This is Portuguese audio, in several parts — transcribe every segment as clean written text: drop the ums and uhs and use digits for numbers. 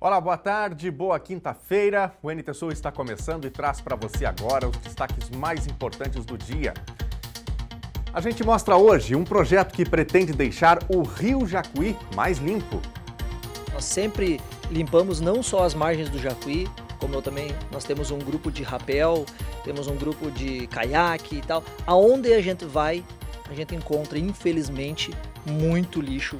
Olá, boa tarde, boa quinta-feira. O NT Sul está começando e traz para você agora os destaques mais importantes do dia. A gente mostra hoje um projeto que pretende deixar o Rio Jacuí mais limpo. Nós sempre limpamos não só as margens do Jacuí, como nós temos um grupo de rapel, temos um grupo de caiaque e tal. Aonde a gente vai, a gente encontra, infelizmente, muito lixo.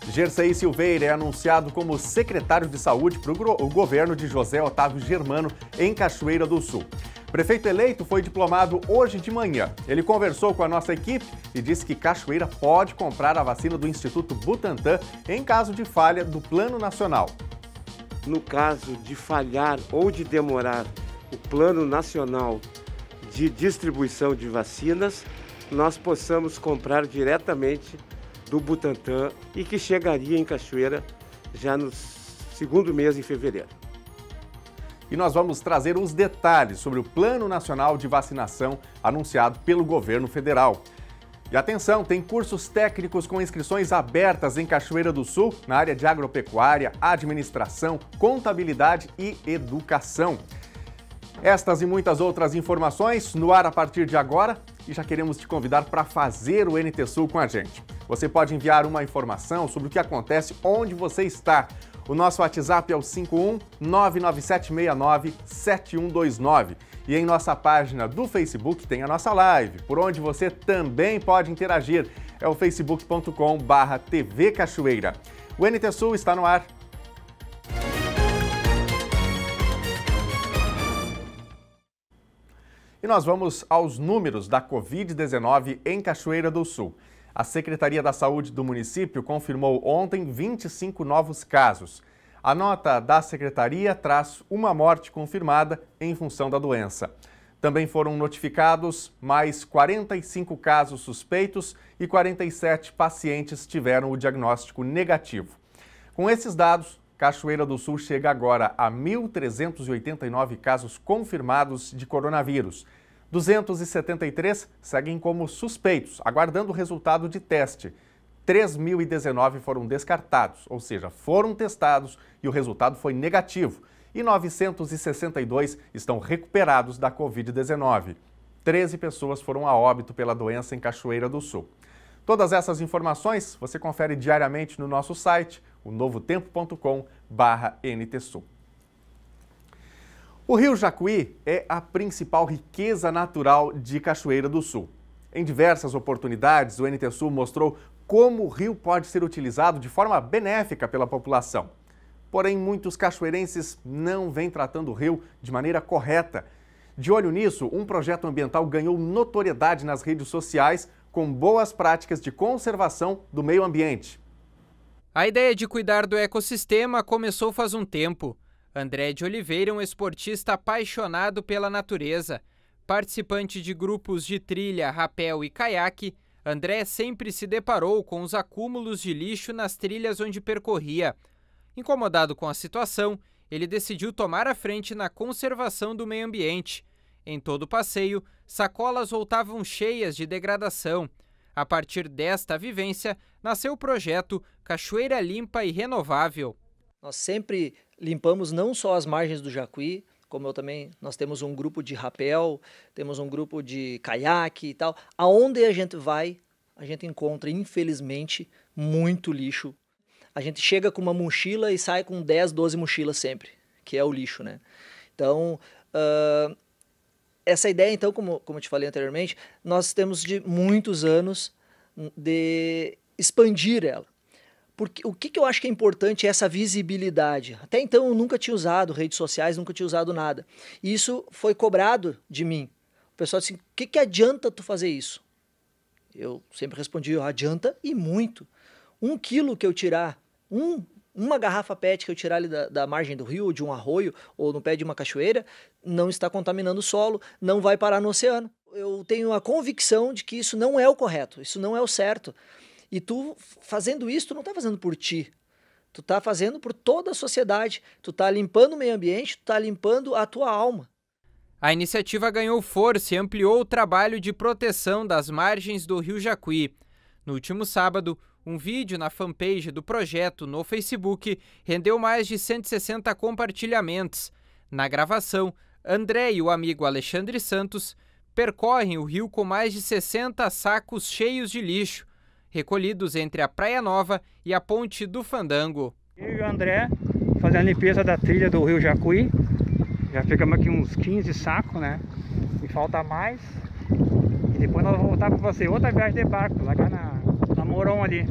Gersey Silveira é anunciado como secretário de saúde para o governo de José Otávio Germano, em Cachoeira do Sul. O prefeito eleito foi diplomado hoje de manhã. Ele conversou com a nossa equipe e disse que Cachoeira pode comprar a vacina do Instituto Butantan em caso de falha do Plano Nacional. No caso de falhar ou de demorar o Plano Nacional de distribuição de vacinas, nós possamos comprar diretamente do Butantan e que chegaria em Cachoeira já no segundo mês, em fevereiro. E nós vamos trazer os detalhes sobre o Plano Nacional de Vacinação anunciado pelo governo federal. E atenção, tem cursos técnicos com inscrições abertas em Cachoeira do Sul, na área de agropecuária, administração, contabilidade e educação. Estas e muitas outras informações no ar a partir de agora e já queremos te convidar para fazer o NT Sul com a gente. Você pode enviar uma informação sobre o que acontece onde você está. O nosso WhatsApp é o 51 99769 7129. E em nossa página do Facebook tem a nossa live, por onde você também pode interagir. É o facebook.com/TV Cachoeira. O NT Sul está no ar. E nós vamos aos números da Covid-19 em Cachoeira do Sul. A Secretaria da Saúde do município confirmou ontem 25 novos casos. A nota da Secretaria traz uma morte confirmada em função da doença. Também foram notificados mais 45 casos suspeitos e 47 pacientes tiveram o diagnóstico negativo. Com esses dados, Cachoeira do Sul chega agora a 1.389 casos confirmados de coronavírus. 273 seguem como suspeitos, aguardando o resultado de teste. 3.019 foram descartados, ou seja, foram testados e o resultado foi negativo. E 962 estão recuperados da Covid-19. 13 pessoas foram a óbito pela doença em Cachoeira do Sul. Todas essas informações você confere diariamente no nosso site, o novotempo.com/NTSul. O Rio Jacuí é a principal riqueza natural de Cachoeira do Sul. Em diversas oportunidades, o NT Sul mostrou como o rio pode ser utilizado de forma benéfica pela população. Porém, muitos cachoeirenses não vêm tratando o rio de maneira correta. De olho nisso, um projeto ambiental ganhou notoriedade nas redes sociais com boas práticas de conservação do meio ambiente. A ideia de cuidar do ecossistema começou faz um tempo. André de Oliveira é um esportista apaixonado pela natureza. Participante de grupos de trilha, rapel e caiaque, André sempre se deparou com os acúmulos de lixo nas trilhas onde percorria. Incomodado com a situação, ele decidiu tomar a frente na conservação do meio ambiente. Em todo o passeio, sacolas voltavam cheias de degradação. A partir desta vivência, nasceu o projeto Cachoeira Limpa e Renovável. Nós sempre limpamos não só as margens do Jacuí, como nós temos um grupo de rapel, temos um grupo de caiaque e tal. Aonde a gente vai, a gente encontra, infelizmente, muito lixo. A gente chega com uma mochila e sai com 10, 12 mochilas sempre, que é o lixo, né? Então, essa ideia, então, como eu te falei anteriormente, nós temos de muitos anos de expandir ela. Porque o que eu acho que é importante é essa visibilidade. Até então eu nunca tinha usado redes sociais, nunca tinha usado nada. E isso foi cobrado de mim. O pessoal disse, o que adianta tu fazer isso? Eu sempre respondi, adianta e muito. 1 quilo que eu tirar, uma garrafa PET que eu tirar ali da margem do rio, de um arroio ou no pé de uma cachoeira, não está contaminando o solo, não vai parar no oceano. Eu tenho a convicção de que isso não é o correto, isso não é o certo. E tu fazendo isso, tu não está fazendo por ti. Tu está fazendo por toda a sociedade. Tu está limpando o meio ambiente, tu está limpando a tua alma. A iniciativa ganhou força e ampliou o trabalho de proteção das margens do Rio Jacuí. No último sábado, Um vídeo na fanpage do projeto no Facebook rendeu mais de 160 compartilhamentos. Na gravação, André e o amigo Alexandre Santos percorrem o rio com mais de 60 sacos cheios de lixo, recolhidos entre a Praia Nova e a Ponte do Fandango. Eu e o André fazendo a limpeza da trilha do Rio Jacuí. Já ficamos aqui uns 15 sacos, né? E falta mais. E depois nós vamos voltar para você outra viagem de barco, lá na Moron ali.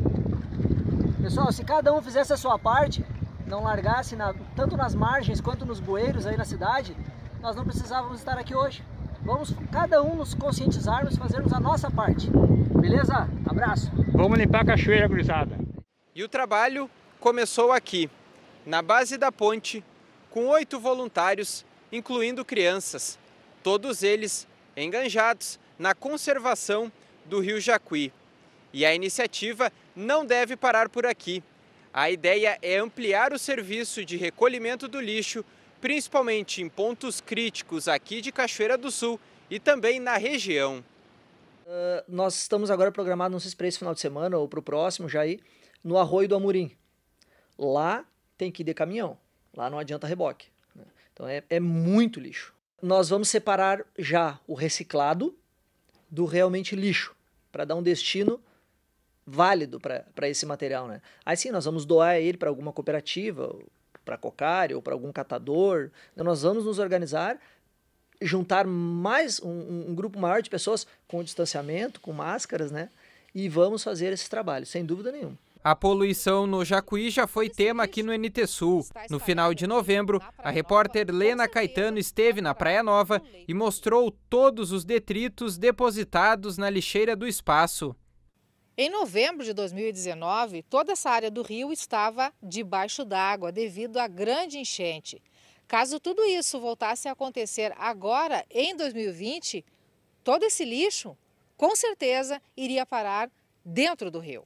Pessoal, se cada um fizesse a sua parte, não largasse tanto nas margens quanto nos bueiros aí na cidade, nós não precisávamos estar aqui hoje. Vamos cada um nos conscientizarmos e fazermos a nossa parte. Beleza? Abraço! Vamos limpar a cachoeira, gurizada. E o trabalho começou aqui, na base da ponte, com 8 voluntários, incluindo crianças. Todos eles engajados na conservação do Rio Jacuí. E a iniciativa não deve parar por aqui. A ideia é ampliar o serviço de recolhimento do lixo, principalmente em pontos críticos aqui de Cachoeira do Sul e também na região. Nós estamos agora programados, não sei se para esse final de semana ou para o próximo, já ir no Arroio do Amorim. Lá tem que ir de caminhão, lá não adianta reboque. Então é muito lixo. Nós vamos separar já o reciclado do realmente lixo, para dar um destino válido para esse material, né? Aí sim, nós vamos doar ele para alguma cooperativa, para cocária ou para algum catador. Então, nós vamos nos organizar, juntar mais um grupo maior de pessoas com distanciamento, com máscaras, né? E vamos fazer esse trabalho, sem dúvida nenhuma. A poluição no Jacuí já foi tema aqui no NT Sul. No final de novembro, a repórter Lena Caetano esteve na Praia Nova e mostrou todos os detritos depositados na lixeira do espaço. Em novembro de 2019, toda essa área do rio estava debaixo d'água devido à grande enchente. Caso tudo isso voltasse a acontecer agora, em 2020, todo esse lixo, com certeza, iria parar dentro do rio.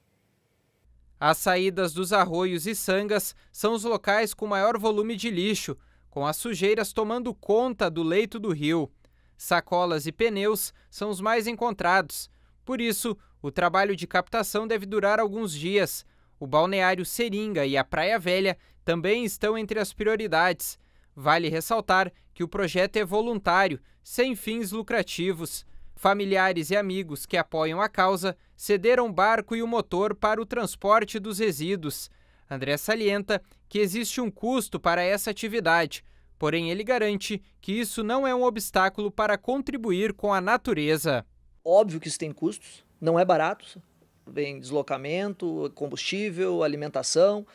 As saídas dos arroios e sangas são os locais com maior volume de lixo, com as sujeiras tomando conta do leito do rio. Sacolas e pneus são os mais encontrados. Por isso, o trabalho de captação deve durar alguns dias. O balneário Seringa e a Praia Velha também estão entre as prioridades. Vale ressaltar que o projeto é voluntário, sem fins lucrativos. Familiares e amigos que apoiam a causa cederam o barco e o motor para o transporte dos resíduos. André salienta que existe um custo para essa atividade, porém ele garante que isso não é um obstáculo para contribuir com a natureza. Óbvio que isso tem custos, não é barato, vem deslocamento, combustível, alimentação,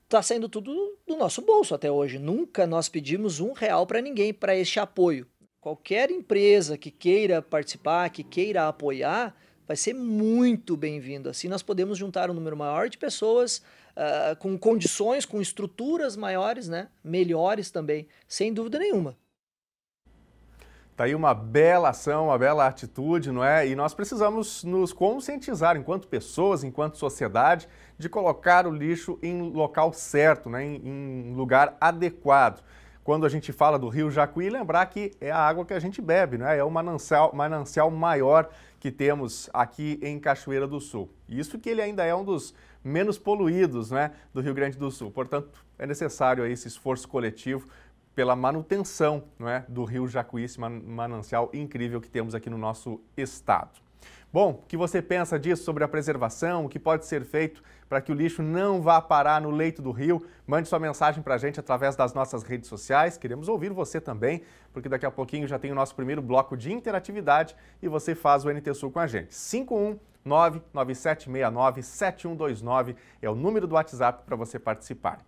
está saindo tudo do nosso bolso até hoje. Nunca nós pedimos R$1 para ninguém para este apoio. Qualquer empresa que queira participar, que queira apoiar, vai ser muito bem-vindo. Assim nós podemos juntar um número maior de pessoas com condições, com estruturas maiores, né? Melhores também, sem dúvida nenhuma. Tá aí uma bela ação, uma bela atitude, não é? E nós precisamos nos conscientizar, enquanto pessoas, enquanto sociedade, de colocar o lixo em local certo, né? Em lugar adequado. Quando a gente fala do Rio Jacuí, lembrar que é a água que a gente bebe, não é? É o manancial maior que temos aqui em Cachoeira do Sul. Isso que ele ainda é um dos menos poluídos, né, do Rio Grande do Sul. Portanto, é necessário aí esse esforço coletivo pela manutenção, não é, do Rio Jacuí, esse manancial incrível que temos aqui no nosso estado. Bom, o que você pensa disso, sobre a preservação, o que pode ser feito para que o lixo não vá parar no leito do rio? Mande sua mensagem para a gente através das nossas redes sociais. Queremos ouvir você também, porque daqui a pouquinho já tem o nosso primeiro bloco de interatividade e você faz o NT Sul com a gente. 51997697129 é o número do WhatsApp para você participar.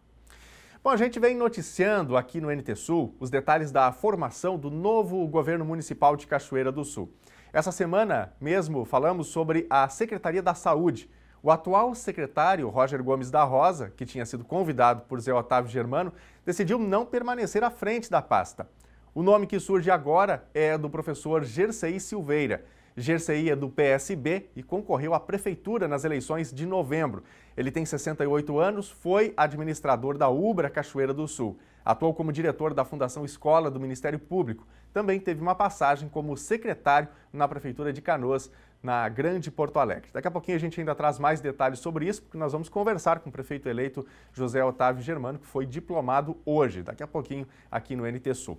Bom, a gente vem noticiando aqui no NT Sul os detalhes da formação do novo governo municipal de Cachoeira do Sul. Essa semana mesmo falamos sobre a Secretaria da Saúde. O atual secretário, Roger Gomes da Rosa, que tinha sido convidado por Zé Otávio Germano, decidiu não permanecer à frente da pasta. O nome que surge agora é do professor Gersei Silveira. Gerceí é do PSB e concorreu à prefeitura nas eleições de novembro. Ele tem 68 anos, foi administrador da Ubra Cachoeira do Sul. Atuou como diretor da Fundação Escola do Ministério Público. Também teve uma passagem como secretário na Prefeitura de Canoas, na Grande Porto Alegre. Daqui a pouquinho a gente ainda traz mais detalhes sobre isso, porque nós vamos conversar com o prefeito eleito José Otávio Germano, que foi diplomado hoje, daqui a pouquinho aqui no NT Sul.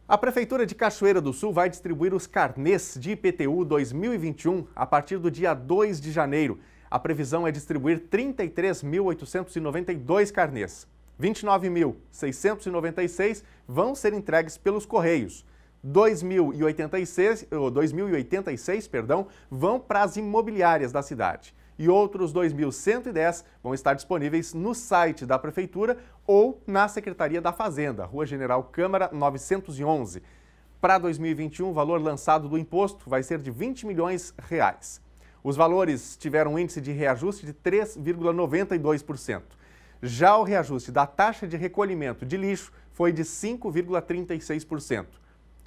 A Prefeitura de Cachoeira do Sul vai distribuir os carnês de IPTU 2021 a partir do dia 2 de janeiro. A previsão é distribuir 33.892 carnês. 29.696 vão ser entregues pelos Correios. 2.086 vão para as imobiliárias da cidade. E outros 2.110 vão estar disponíveis no site da Prefeitura ou na Secretaria da Fazenda, Rua General Câmara 911. Para 2021, o valor lançado do imposto vai ser de R$20 milhões. Os valores tiveram um índice de reajuste de 3,92%. Já o reajuste da taxa de recolhimento de lixo foi de 5,36%.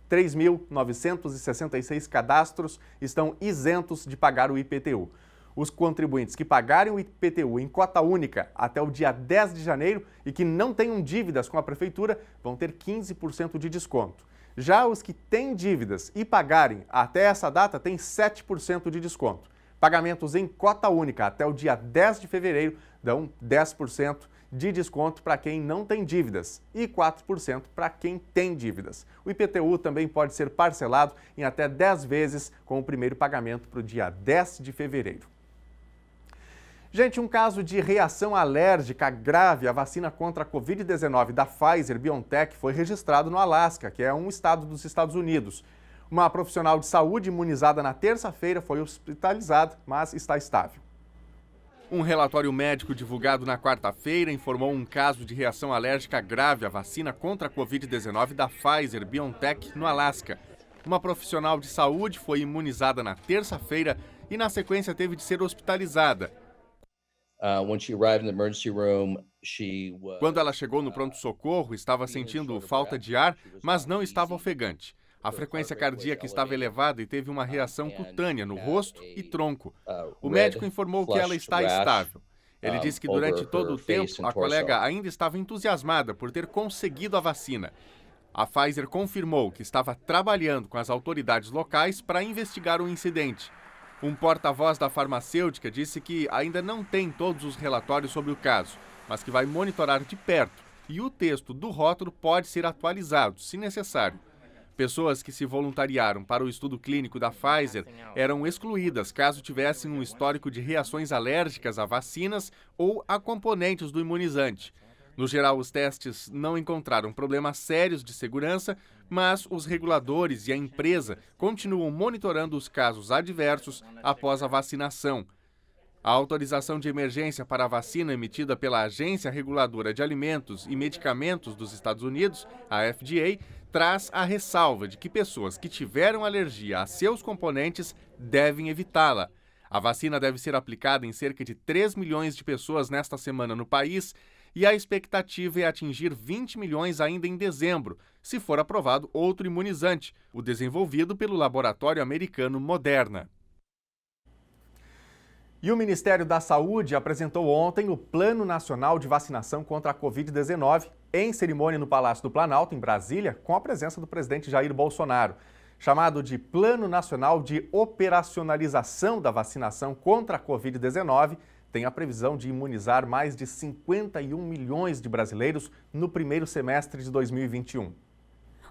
3.966 cadastros estão isentos de pagar o IPTU. Os contribuintes que pagarem o IPTU em cota única até o dia 10 de janeiro e que não tenham dívidas com a Prefeitura vão ter 15% de desconto. Já os que têm dívidas e pagarem até essa data têm 7% de desconto. Pagamentos em cota única até o dia 10 de fevereiro dão 10% de desconto para quem não tem dívidas e 4% para quem tem dívidas. O IPTU também pode ser parcelado em até 10 vezes com o primeiro pagamento para o dia 10 de fevereiro. Gente, um caso de reação alérgica grave à vacina contra a Covid-19 da Pfizer-BioNTech foi registrado no Alasca, que é um estado dos Estados Unidos. Uma profissional de saúde imunizada na terça-feira foi hospitalizada, mas está estável. Um relatório médico divulgado na quarta-feira informou um caso de reação alérgica grave à vacina contra a Covid-19 da Pfizer-BioNTech no Alasca. Uma profissional de saúde foi imunizada na terça-feira e, na sequência, teve de ser hospitalizada. Quando ela chegou no pronto-socorro, estava sentindo falta de ar, mas não estava ofegante. A frequência cardíaca estava elevada e teve uma reação cutânea no rosto e tronco. O médico informou que ela está estável. Ele disse que durante todo o tempo, a colega ainda estava entusiasmada por ter conseguido a vacina. A Pfizer confirmou que estava trabalhando com as autoridades locais para investigar o incidente. Um porta-voz da farmacêutica disse que ainda não tem todos os relatórios sobre o caso, mas que vai monitorar de perto e o texto do rótulo pode ser atualizado, se necessário. Pessoas que se voluntariaram para o estudo clínico da Pfizer eram excluídas caso tivessem um histórico de reações alérgicas a vacinas ou a componentes do imunizante. No geral, os testes não encontraram problemas sérios de segurança, mas os reguladores e a empresa continuam monitorando os casos adversos após a vacinação. A autorização de emergência para a vacina emitida pela Agência Reguladora de Alimentos e Medicamentos dos Estados Unidos, a FDA, traz a ressalva de que pessoas que tiveram alergia a seus componentes devem evitá-la. A vacina deve ser aplicada em cerca de 3 milhões de pessoas nesta semana no país e a expectativa é atingir 20 milhões ainda em dezembro, se for aprovado outro imunizante, o desenvolvido pelo laboratório americano Moderna. E o Ministério da Saúde apresentou ontem o Plano Nacional de Vacinação contra a Covid-19 em cerimônia no Palácio do Planalto, em Brasília, com a presença do presidente Jair Bolsonaro. Chamado de Plano Nacional de Operacionalização da Vacinação contra a Covid-19, tem a previsão de imunizar mais de 51 milhões de brasileiros no primeiro semestre de 2021.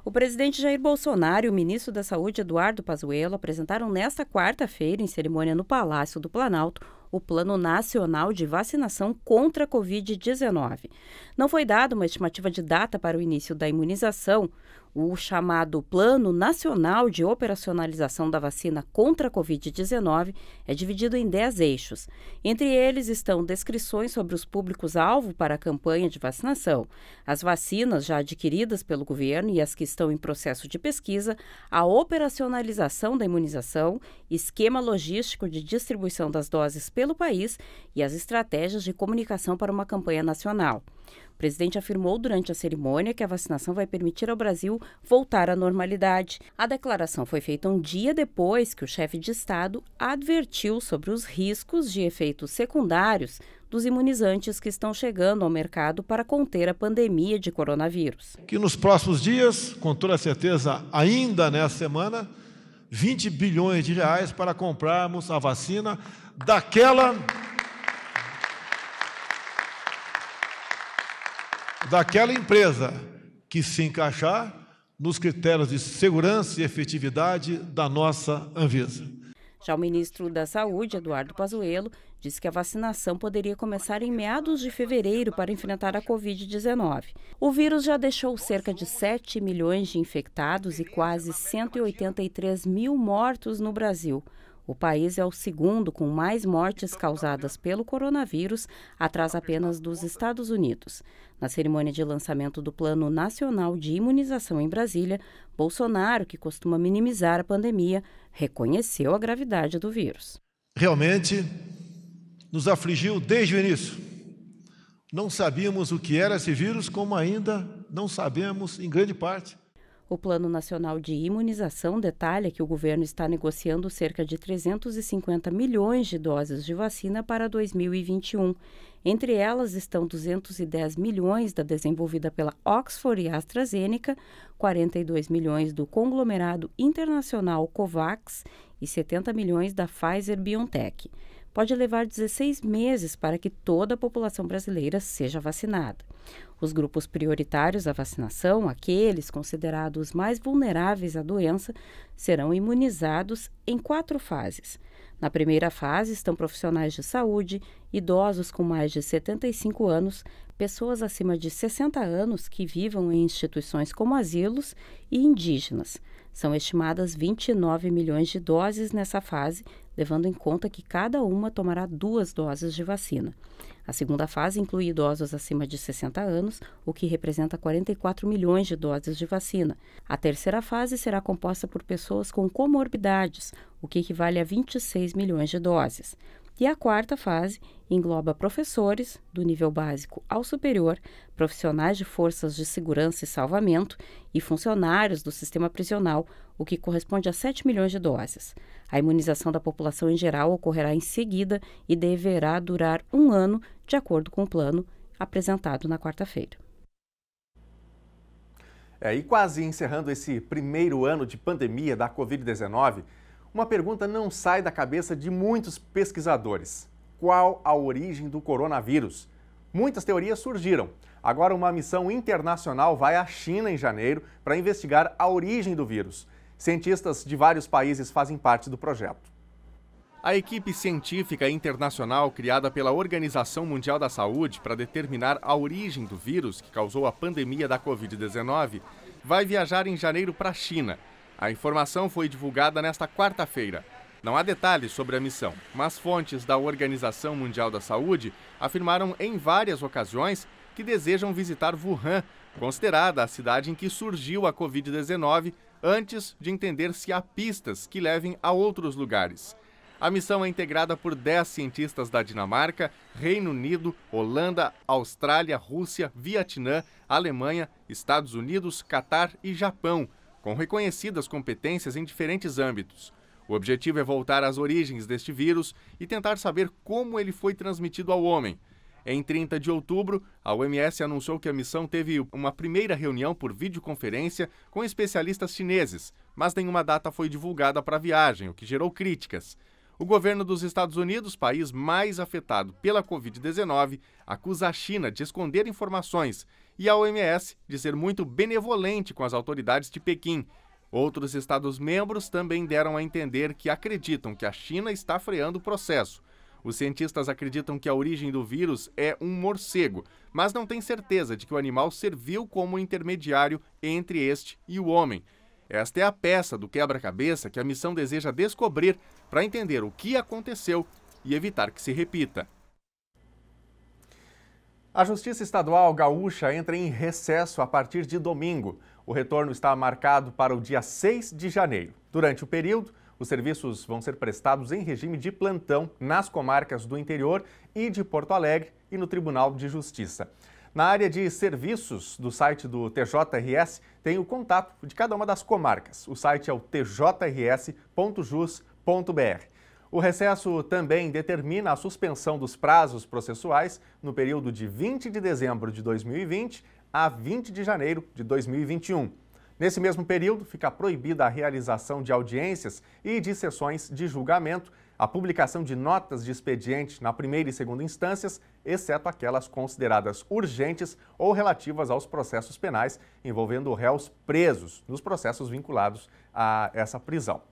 O presidente Jair Bolsonaro e o ministro da Saúde, Eduardo Pazuello, apresentaram nesta quarta-feira, em cerimônia no Palácio do Planalto, o Plano Nacional de Vacinação contra a Covid-19. Não foi dada uma estimativa de data para o início da imunização. O chamado Plano Nacional de Operacionalização da Vacina contra a Covid-19 é dividido em 10 eixos. Entre eles estão descrições sobre os públicos-alvo para a campanha de vacinação, as vacinas já adquiridas pelo governo e as que estão em processo de pesquisa, a operacionalização da imunização, esquema logístico de distribuição das doses pelo país e as estratégias de comunicação para uma campanha nacional. O presidente afirmou durante a cerimônia que a vacinação vai permitir ao Brasil voltar à normalidade. A declaração foi feita um dia depois que o chefe de Estado advertiu sobre os riscos de efeitos secundários dos imunizantes que estão chegando ao mercado para conter a pandemia de coronavírus. Que nos próximos dias, com toda certeza ainda nessa semana, 20 bilhões de reais para comprarmos a vacina daquela empresa que se encaixar nos critérios de segurança e efetividade da nossa Anvisa. Já o ministro da Saúde, Eduardo Pazuello, disse que a vacinação poderia começar em meados de fevereiro para enfrentar a Covid-19. O vírus já deixou cerca de 7 milhões de infectados e quase 183 mil mortos no Brasil. O país é o segundo com mais mortes causadas pelo coronavírus, atrás apenas dos Estados Unidos. Na cerimônia de lançamento do Plano Nacional de Imunização em Brasília, Bolsonaro, que costuma minimizar a pandemia, reconheceu a gravidade do vírus. Realmente nos afligiu desde o início. Não sabíamos o que era esse vírus, como ainda não sabemos em grande parte. O Plano Nacional de Imunização detalha que o governo está negociando cerca de 350 milhões de doses de vacina para 2021. Entre elas estão 210 milhões da desenvolvida pela Oxford e AstraZeneca, 42 milhões do conglomerado internacional COVAX e 70 milhões da Pfizer-BioNTech. Pode levar 16 meses para que toda a população brasileira seja vacinada. Os grupos prioritários à vacinação, aqueles considerados mais vulneráveis à doença, serão imunizados em 4 fases. Na primeira fase estão profissionais de saúde, idosos com mais de 75 anos, pessoas acima de 60 anos que vivam em instituições como asilos e indígenas. São estimadas 29 milhões de doses nessa fase, levando em conta que cada uma tomará 2 doses de vacina. A segunda fase inclui idosos acima de 60 anos, o que representa 44 milhões de doses de vacina. A terceira fase será composta por pessoas com comorbidades, o que equivale a 26 milhões de doses. E a quarta fase engloba professores, do nível básico ao superior, profissionais de forças de segurança e salvamento e funcionários do sistema prisional, o que corresponde a 7 milhões de doses. A imunização da população em geral ocorrerá em seguida e deverá durar 1 ano, de acordo com o plano apresentado na quarta-feira. E quase encerrando esse primeiro ano de pandemia da Covid-19, uma pergunta não sai da cabeça de muitos pesquisadores. Qual a origem do coronavírus? Muitas teorias surgiram. Agora, uma missão internacional vai à China em janeiro para investigar a origem do vírus. Cientistas de vários países fazem parte do projeto. A equipe científica internacional criada pela Organização Mundial da Saúde para determinar a origem do vírus que causou a pandemia da Covid-19 vai viajar em janeiro para a China. A informação foi divulgada nesta quarta-feira. Não há detalhes sobre a missão, mas fontes da Organização Mundial da Saúde afirmaram em várias ocasiões que desejam visitar Wuhan, considerada a cidade em que surgiu a Covid-19, antes de entender se há pistas que levem a outros lugares. A missão é integrada por 10 cientistas da Dinamarca, Reino Unido, Holanda, Austrália, Rússia, Vietnã, Alemanha, Estados Unidos, Catar e Japão, com reconhecidas competências em diferentes âmbitos. O objetivo é voltar às origens deste vírus e tentar saber como ele foi transmitido ao homem. Em 30 de outubro, a OMS anunciou que a missão teve uma primeira reunião por videoconferência com especialistas chineses, mas nenhuma data foi divulgada para a viagem, o que gerou críticas. O governo dos Estados Unidos, país mais afetado pela Covid-19, acusa a China de esconder informações e a OMS de ser muito benevolente com as autoridades de Pequim. Outros Estados-membros também deram a entender que acreditam que a China está freando o processo. Os cientistas acreditam que a origem do vírus é um morcego, mas não têm certeza de que o animal serviu como intermediário entre este e o homem. Esta é a peça do quebra-cabeça que a missão deseja descobrir para entender o que aconteceu e evitar que se repita. A Justiça Estadual Gaúcha entra em recesso a partir de domingo. O retorno está marcado para o dia 6 de janeiro. Durante o período, os serviços vão ser prestados em regime de plantão nas comarcas do interior e de Porto Alegre e no Tribunal de Justiça. Na área de serviços do site do TJRS, tem o contato de cada uma das comarcas. O site é o tjrs.jus.br. O recesso também determina a suspensão dos prazos processuais no período de 20 de dezembro de 2020 a 20 de janeiro de 2021. Nesse mesmo período, fica proibida a realização de audiências e de sessões de julgamento, a publicação de notas de expediente na primeira e segunda instâncias, exceto aquelas consideradas urgentes ou relativas aos processos penais envolvendo réus presos nos processos vinculados a essa prisão.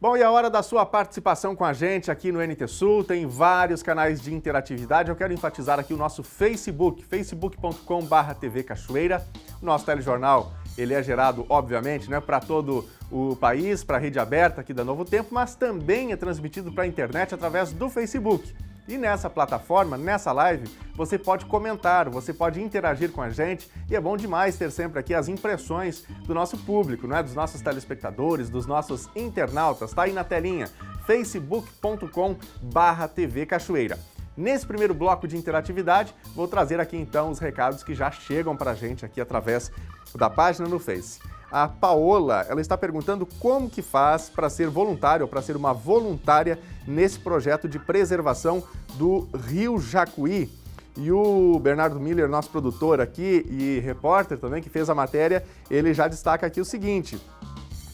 Bom, e a hora da sua participação com a gente aqui no NT Sul, tem vários canais de interatividade. Eu quero enfatizar aqui o nosso Facebook, facebook.com/TV Cachoeira. O nosso telejornal, ele é gerado, obviamente, para todo o país, para a rede aberta aqui da Novo Tempo, mas também é transmitido para a internet através do Facebook. E nessa plataforma, nessa live, você pode comentar, você pode interagir com a gente e é bom demais ter sempre aqui as impressões do nosso público, dos nossos telespectadores, dos nossos internautas. Tá aí na telinha, facebook.com/TV Cachoeira. Nesse primeiro bloco de interatividade, vou trazer aqui então os recados que já chegam para a gente aqui através da página no Face. A Paola, ela está perguntando como que faz para ser voluntário ou para ser uma voluntária nesse projeto de preservação do Rio Jacuí. E o Bernardo Miller, nosso produtor aqui e repórter também, que fez a matéria, ele já destaca aqui o seguinte: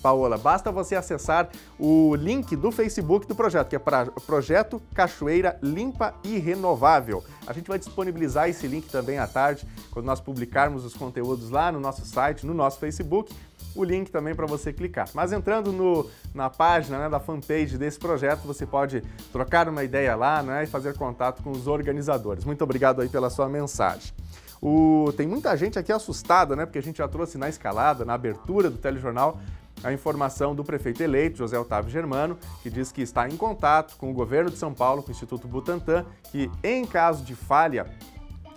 Paola, basta você acessar o link do Facebook do projeto, que é Projeto Cachoeira Limpa e Renovável. A gente vai disponibilizar esse link também à tarde, quando nós publicarmos os conteúdos lá no nosso site, no nosso Facebook, o link também para você clicar. Mas entrando na página, da fanpage desse projeto, você pode trocar uma ideia lá, e fazer contato com os organizadores. Muito obrigado aí pela sua mensagem. Tem muita gente aqui assustada, porque a gente já trouxe na escalada, na abertura do telejornal, a informação do prefeito eleito, José Otávio Germano, que diz que está em contato com o governo de São Paulo, com o Instituto Butantan, que em caso de falha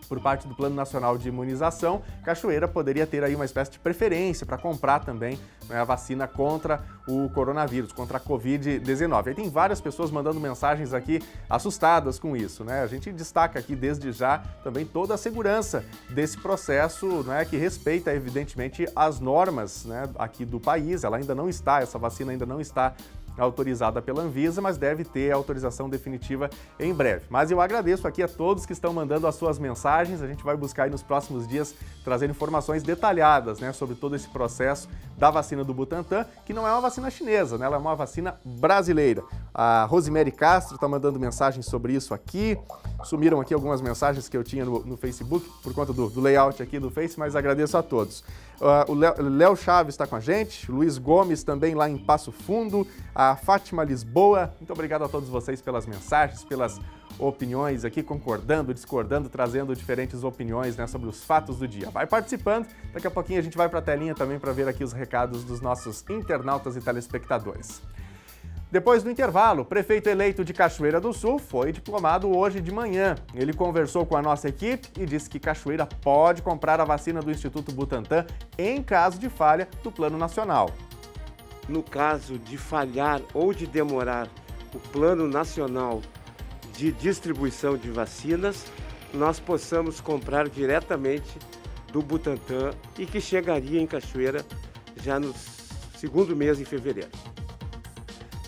por parte do Plano Nacional de Imunização, Cachoeira poderia ter aí uma espécie de preferência para comprar também a vacina contra o coronavírus, contra a Covid-19. Aí tem várias pessoas mandando mensagens aqui assustadas com isso, A gente destaca aqui desde já também toda a segurança desse processo, que respeita evidentemente as normas, aqui do país. Essa vacina ainda não está autorizada pela Anvisa, mas deve ter autorização definitiva em breve. Mas eu agradeço aqui a todos que estão mandando as suas mensagens. A gente vai buscar aí nos próximos dias trazer informações detalhadas, sobre todo esse processo da vacina do Butantan, que não é uma vacina chinesa, ela é uma vacina brasileira. A Rosemary Castro está mandando mensagens sobre isso aqui. Sumiram aqui algumas mensagens que eu tinha no Facebook por conta do layout aqui do Face, mas agradeço a todos. O Léo Chaves está com a gente, o Luiz Gomes também lá em Passo Fundo, a Fátima Lisboa. Muito obrigado a todos vocês pelas mensagens, pelas opiniões aqui, concordando, discordando, trazendo diferentes opiniões sobre os fatos do dia. Vai participando, daqui a pouquinho a gente vai para a telinha também para ver aqui os recados dos nossos internautas e telespectadores. Depois do intervalo, o prefeito eleito de Cachoeira do Sul foi diplomado hoje de manhã. Ele conversou com a nossa equipe e disse que Cachoeira pode comprar a vacina do Instituto Butantan em caso de falha do Plano Nacional. No caso de falhar ou de demorar o Plano Nacional de distribuição de vacinas, nós possamos comprar diretamente do Butantan e que chegaria em Cachoeira já no segundo mês em fevereiro.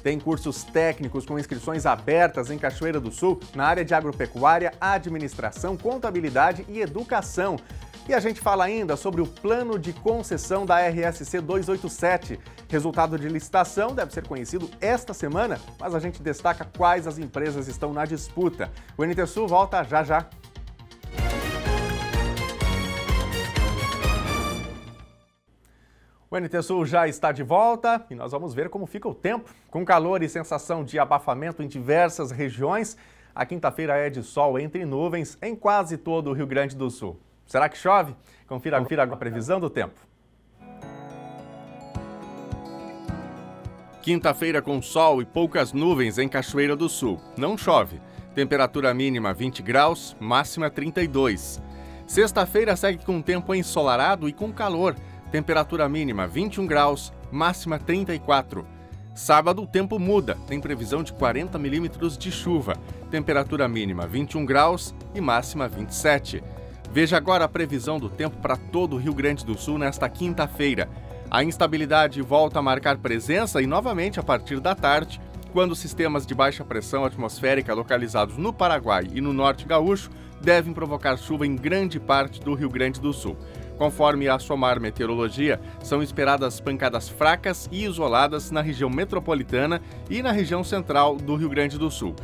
Tem cursos técnicos com inscrições abertas em Cachoeira do Sul na área de agropecuária, administração, contabilidade e educação. E a gente fala ainda sobre o plano de concessão da RSC 287. Resultado de licitação deve ser conhecido esta semana, mas a gente destaca quais as empresas estão na disputa. O NT Sul volta já já. O NT Sul já está de volta e nós vamos ver como fica o tempo. Com calor e sensação de abafamento em diversas regiões, a quinta-feira é de sol entre nuvens em quase todo o Rio Grande do Sul. Será que chove? Confira a previsão do tempo. Quinta-feira com sol e poucas nuvens em Cachoeira do Sul. Não chove. Temperatura mínima 20 graus, máxima 32. Sexta-feira segue com tempo ensolarado e com calor. Temperatura mínima 21 graus, máxima 34. Sábado o tempo muda, tem previsão de 40 milímetros de chuva. Temperatura mínima 21 graus e máxima 27. Veja agora a previsão do tempo para todo o Rio Grande do Sul nesta quinta-feira. A instabilidade volta a marcar presença e novamente a partir da tarde, quando sistemas de baixa pressão atmosférica localizados no Paraguai e no norte gaúcho devem provocar chuva em grande parte do Rio Grande do Sul. Conforme a SOMAR Meteorologia, são esperadas pancadas fracas e isoladas na região metropolitana e na região central do Rio Grande do Sul.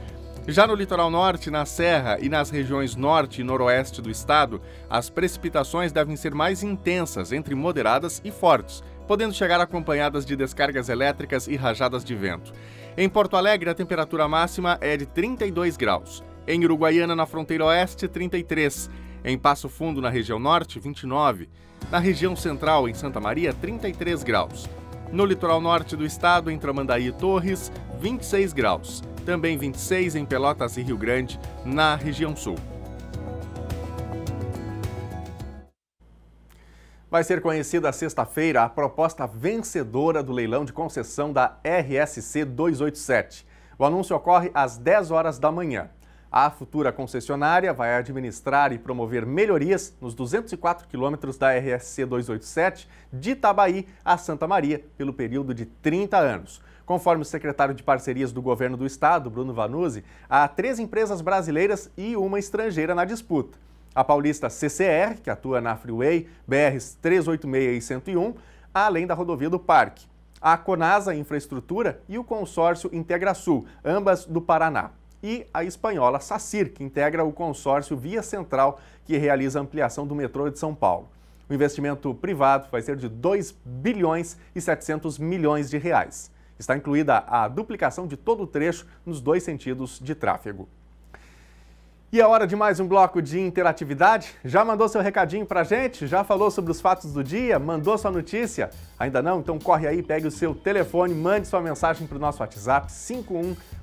Já no litoral norte, na Serra e nas regiões norte e noroeste do estado, as precipitações devem ser mais intensas, entre moderadas e fortes, podendo chegar acompanhadas de descargas elétricas e rajadas de vento. Em Porto Alegre, a temperatura máxima é de 32 graus. Em Uruguaiana, na fronteira oeste, 33. Em Passo Fundo, na região norte, 29. Na região central, em Santa Maria, 33 graus. No litoral norte do estado, em Tramandaí e Torres, 26 graus. Também 26 em Pelotas e Rio Grande, na região sul. Vai ser conhecida sexta-feira a proposta vencedora do leilão de concessão da RSC 287. O anúncio ocorre às 10 horas da manhã. A futura concessionária vai administrar e promover melhorias nos 204 quilômetros da RSC 287 de Itabaí a Santa Maria pelo período de 30 anos. Conforme o secretário de Parcerias do Governo do Estado, Bruno Vanuzzi, há 3 empresas brasileiras e uma estrangeira na disputa. A paulista CCR, que atua na Freeway, BRs 386 e 101, além da rodovia do Parque. A Conasa Infraestrutura e o consórcio IntegraSul, ambas do Paraná. E a espanhola SACIR, que integra o consórcio Via Central, que realiza a ampliação do metrô de São Paulo. O investimento privado vai ser de 2 bilhões e 700 milhões de reais. Está incluída a duplicação de todo o trecho nos 2 sentidos de tráfego. E é hora de mais um bloco de interatividade? Já mandou seu recadinho pra gente? Já falou sobre os fatos do dia? Mandou sua notícia? Ainda não? Então corre aí, pegue o seu telefone, mande sua mensagem para o nosso WhatsApp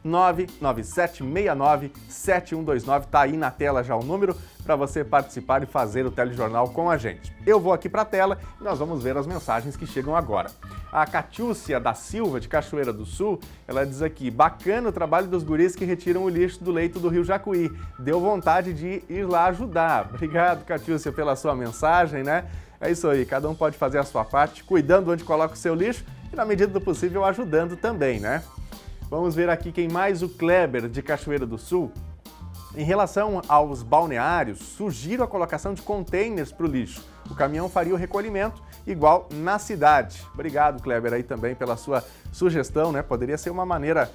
51997697129. Tá aí na tela já o número para você participar e fazer o telejornal com a gente. Eu vou aqui para a tela e nós vamos ver as mensagens que chegam agora. A Catiúcia da Silva, de Cachoeira do Sul, ela diz aqui: bacana o trabalho dos guris que retiram o lixo do leito do Rio Jacuí. Deu vontade de ir lá ajudar. Obrigado, Catiúcia, pela sua mensagem, né? É isso aí, cada um pode fazer a sua parte, cuidando onde coloca o seu lixo e, na medida do possível, ajudando também, né? Vamos ver aqui quem mais, o Kleber, de Cachoeira do Sul. Em relação aos balneários, sugiro a colocação de containers para o lixo. O caminhão faria o recolhimento igual na cidade. Obrigado, Kleber, aí também pela sua sugestão, né? Poderia ser uma maneira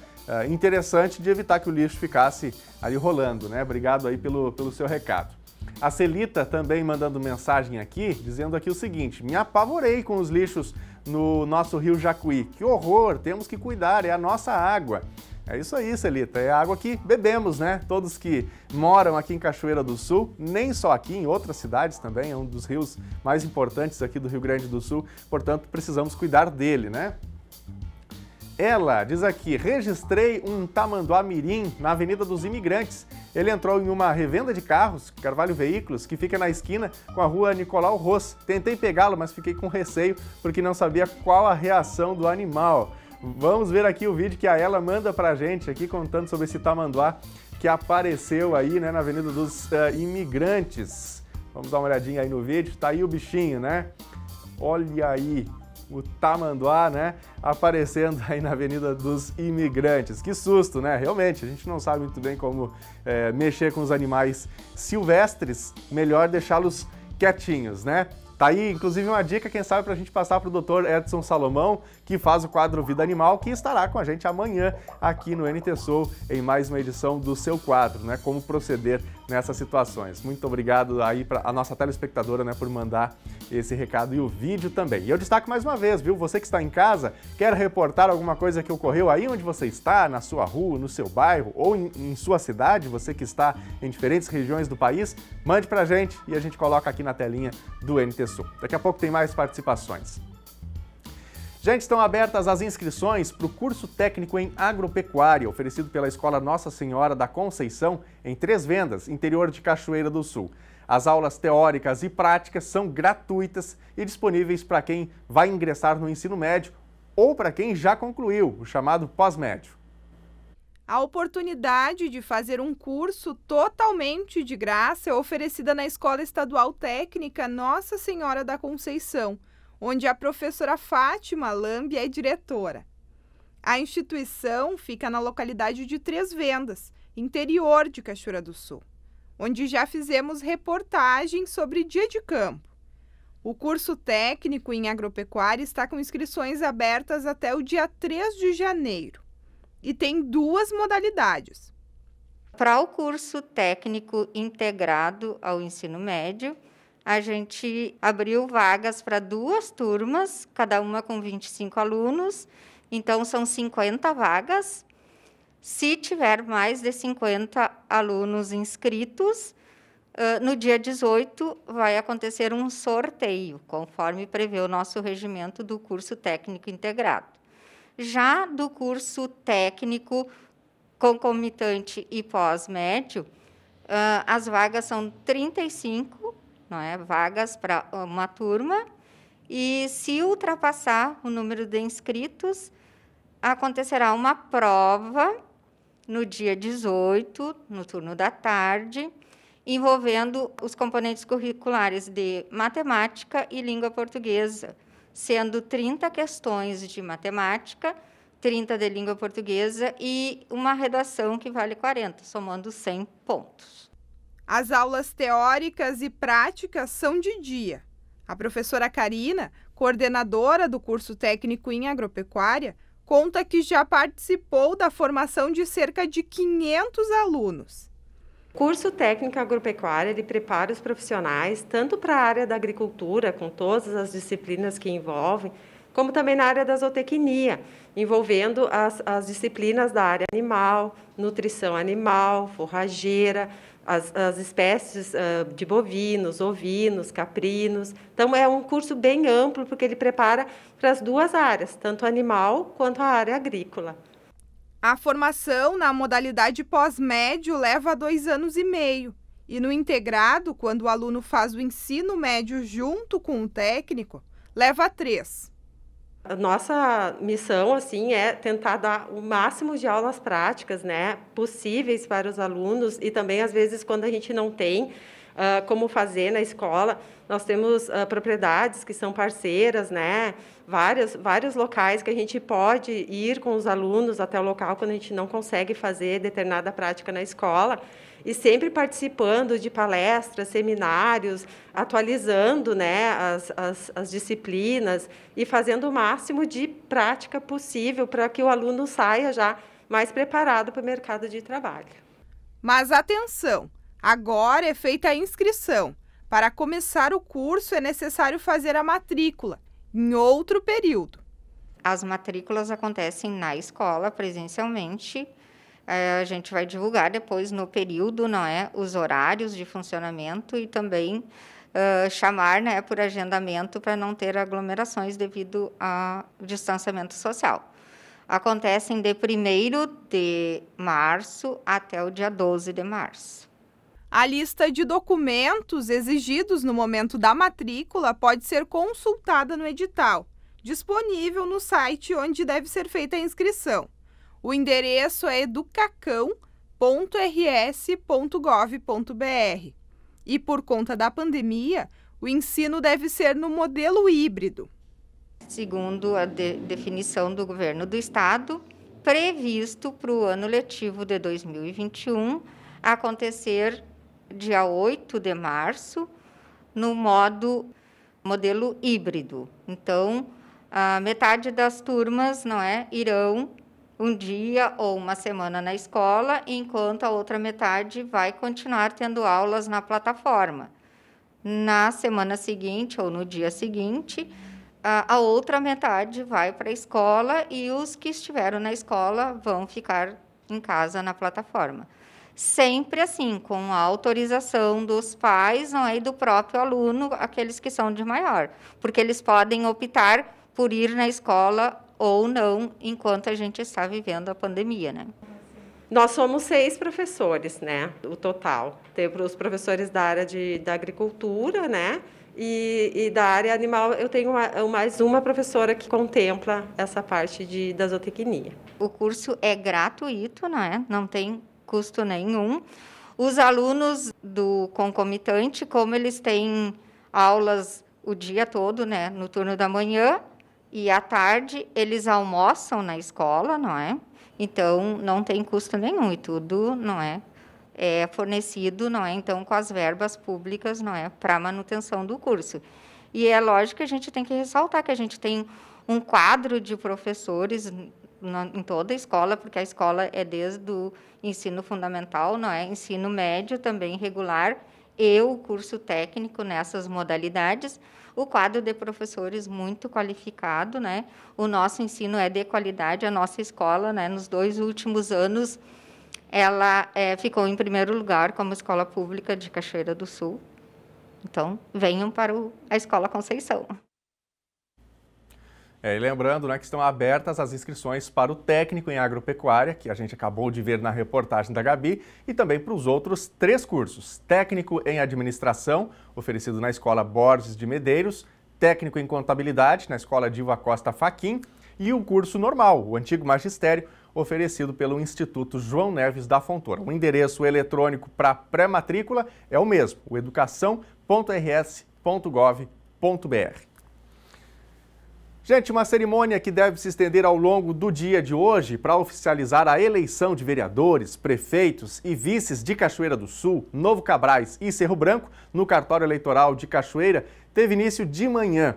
interessante de evitar que o lixo ficasse ali rolando, né? Obrigado aí pelo seu recado. A Celita também mandando mensagem aqui, dizendo aqui o seguinte: me apavorei com os lixos no nosso Rio Jacuí. Que horror, temos que cuidar, é a nossa água. É isso aí, Celita, é a água que bebemos, né? Todos que moram aqui em Cachoeira do Sul, nem só aqui, em outras cidades também, é um dos rios mais importantes aqui do Rio Grande do Sul, portanto precisamos cuidar dele, né? Ela diz aqui: registrei um tamanduá mirim na Avenida dos Imigrantes. Ele entrou em uma revenda de carros, Carvalho Veículos, que fica na esquina com a rua Nicolau Ros. Tentei pegá-lo, mas fiquei com receio porque não sabia qual a reação do animal. Vamos ver aqui o vídeo que a Ela manda pra gente aqui, contando sobre esse tamanduá que apareceu aí, né, na Avenida dos Imigrantes. Vamos dar uma olhadinha aí no vídeo, tá aí o bichinho, né? Olha aí o tamanduá, né, aparecendo aí na Avenida dos Imigrantes. Que susto, né? Realmente, a gente não sabe muito bem como mexer com os animais silvestres, melhor deixá-los quietinhos, né? Tá aí, inclusive, uma dica, quem sabe, para a gente passar para o Dr. Edson Salomão, que faz o quadro Vida Animal, que estará com a gente amanhã aqui no NT Sul, em mais uma edição do seu quadro, né? Como proceder nessas situações. Muito obrigado aí para a nossa telespectadora, né, por mandar esse recado e o vídeo também. E eu destaco mais uma vez, viu? Você que está em casa, quer reportar alguma coisa que ocorreu aí onde você está, na sua rua, no seu bairro ou em sua cidade, você que está em diferentes regiões do país, mande pra gente e a gente coloca aqui na telinha do NT Sul. Daqui a pouco tem mais participações. Gente, estão abertas as inscrições para o curso técnico em agropecuária, oferecido pela Escola Nossa Senhora da Conceição, em Três Vendas, interior de Cachoeira do Sul. As aulas teóricas e práticas são gratuitas e disponíveis para quem vai ingressar no ensino médio ou para quem já concluiu, o chamado pós-médio. A oportunidade de fazer um curso totalmente de graça é oferecida na Escola Estadual Técnica Nossa Senhora da Conceição, onde a professora Fátima Lambi é diretora. A instituição fica na localidade de Três Vendas, interior de Cachoeira do Sul, onde já fizemos reportagens sobre dia de campo. O curso técnico em agropecuária está com inscrições abertas até o dia 3 de janeiro. E tem 2 modalidades. Para o curso técnico integrado ao ensino médio, a gente abriu vagas para 2 turmas, cada uma com 25 alunos, então são 50 vagas. Se tiver mais de 50 alunos inscritos, no dia 18 vai acontecer um sorteio, conforme prevê o nosso regimento do curso técnico integrado. Já do curso técnico concomitante e pós-médio, as vagas são 35, não é, vagas para uma turma, e se ultrapassar o número de inscritos, acontecerá uma prova no dia 18, no turno da tarde, envolvendo os componentes curriculares de matemática e língua portuguesa, sendo 30 questões de matemática, 30 de língua portuguesa e uma redação que vale 40, somando 100 pontos. As aulas teóricas e práticas são de dia. A professora Karina, coordenadora do curso técnico em agropecuária, conta que já participou da formação de cerca de 500 alunos. O curso técnico agropecuária ele prepara os profissionais tanto para a área da agricultura, com todas as disciplinas que envolvem, como também na área da zootecnia, envolvendo as disciplinas da área animal, nutrição animal, forrageira, as espécies de bovinos, ovinos, caprinos. Então, é um curso bem amplo, porque ele prepara para as 2 áreas, tanto animal quanto a área agrícola. A formação na modalidade pós-médio leva 2 anos e meio. E no integrado, quando o aluno faz o ensino médio junto com o técnico, leva 3. A nossa missão assim, é tentar dar o máximo de aulas práticas, né, possíveis para os alunos, e também, às vezes, quando a gente não tem como fazer na escola, nós temos propriedades que são parceiras, né, vários locais que a gente pode ir com os alunos até o local quando a gente não consegue fazer determinada prática na escola, e sempre participando de palestras, seminários, atualizando, né, as disciplinas e fazendo o máximo de prática possível para que o aluno saia já mais preparado para o mercado de trabalho. Mas atenção, agora é feita a inscrição. Para começar o curso é necessário fazer a matrícula, em outro período. As matrículas acontecem na escola, presencialmente. A gente vai divulgar depois no período, não é, os horários de funcionamento e também chamar, né, por agendamento para não ter aglomerações devido ao distanciamento social. Acontecem de 1º de março até o dia 12 de março. A lista de documentos exigidos no momento da matrícula pode ser consultada no edital, disponível no site onde deve ser feita a inscrição. O endereço é educacão.rs.gov.br. E por conta da pandemia, o ensino deve ser no modelo híbrido. Segundo a definição do governo do estado, previsto para o ano letivo de 2021 acontecer dia 8 de março, no modelo híbrido. Então, a metade das turmas, não é, irão um dia ou uma semana na escola, enquanto a outra metade vai continuar tendo aulas na plataforma. Na semana seguinte ou no dia seguinte, a outra metade vai para a escola e os que estiveram na escola vão ficar em casa na plataforma. Sempre assim, com a autorização dos pais, não é, e do próprio aluno, aqueles que são de maior, porque eles podem optar por ir na escola ou não, enquanto a gente está vivendo a pandemia, né? Nós somos 6 professores, né, o total. Tem os professores da área da agricultura, né, E da área animal eu tenho mais uma professora que contempla essa parte da zootecnia. O curso é gratuito, né? Não tem custo nenhum. Os alunos do concomitante, como eles têm aulas o dia todo, né? No turno da manhã e à tarde, eles almoçam na escola, não é? Então, não tem custo nenhum e tudo, não é? É fornecido, não é? Então, com as verbas públicas, não é? Para a manutenção do curso. E é lógico que a gente tem que ressaltar que a gente tem um quadro de professores em toda a escola, porque a escola é desde o ensino fundamental, não é? Ensino médio também regular e o curso técnico nessas modalidades. O quadro de professores muito qualificado, né? O nosso ensino é de qualidade, a nossa escola, né? Nos 2 últimos anos, ela ficou em primeiro lugar como escola pública de Cachoeira do Sul. Então, venham para a Escola Conceição. E lembrando, né, que estão abertas as inscrições para o técnico em agropecuária, que a gente acabou de ver na reportagem da Gabi, e também para os outros 3 cursos. Técnico em administração, oferecido na Escola Borges de Medeiros, técnico em contabilidade, na Escola Diva Costa Faquim, e o curso normal, o antigo magistério, oferecido pelo Instituto João Neves da Fontoura. O endereço eletrônico para pré-matrícula é o mesmo, o educação.rs.gov.br. Gente, uma cerimônia que deve se estender ao longo do dia de hoje para oficializar a eleição de vereadores, prefeitos e vices de Cachoeira do Sul, Novo Cabrais e Cerro Branco no cartório eleitoral de Cachoeira teve início de manhã.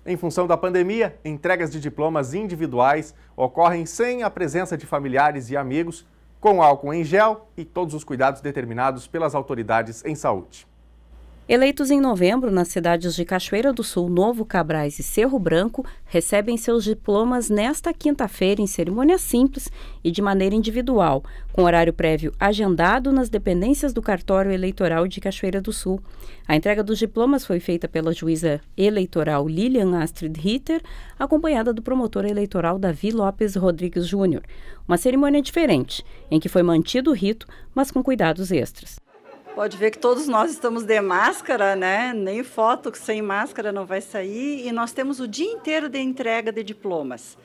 Em função da pandemia, entregas de diplomas individuais ocorrem sem a presença de familiares e amigos, com álcool em gel e todos os cuidados determinados pelas autoridades em saúde. Eleitos em novembro nas cidades de Cachoeira do Sul, Novo Cabrais e Cerro Branco recebem seus diplomas nesta quinta-feira em cerimônia simples e de maneira individual, com horário prévio agendado nas dependências do cartório eleitoral de Cachoeira do Sul. A entrega dos diplomas foi feita pela juíza eleitoral Lilian Astrid Ritter, acompanhada do promotor eleitoral Davi Lopes Rodrigues Júnior. Uma cerimônia diferente, em que foi mantido o rito, mas com cuidados extras. Pode ver que todos nós estamos de máscara, né? Nem foto sem máscara não vai sair. E nós temos o dia inteiro de entrega de diplomas.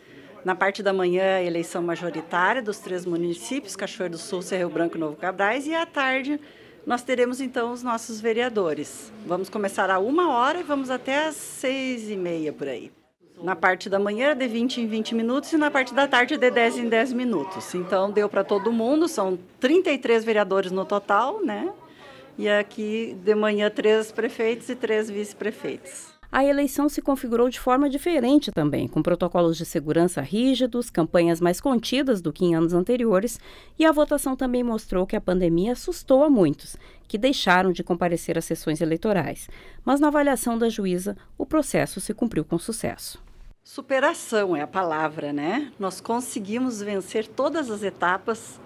Na parte da manhã, a eleição majoritária dos 3 municípios, Cachoeira do Sul, Cerro Branco e Novo Cabrais. E à tarde, nós teremos, então, os nossos vereadores. Vamos começar a 1h e vamos até às 6h30 por aí. Na parte da manhã, de 20 em 20 minutos e na parte da tarde, de 10 em 10 minutos. Então, deu para todo mundo. São 33 vereadores no total, né? E aqui, de manhã, 3 prefeitos e 3 vice-prefeitos. A eleição se configurou de forma diferente também, com protocolos de segurança rígidos, campanhas mais contidas do que em anos anteriores, e a votação também mostrou que a pandemia assustou a muitos, que deixaram de comparecer às sessões eleitorais. Mas na avaliação da juíza, o processo se cumpriu com sucesso. Superação é a palavra, né? Nós conseguimos vencer todas as etapas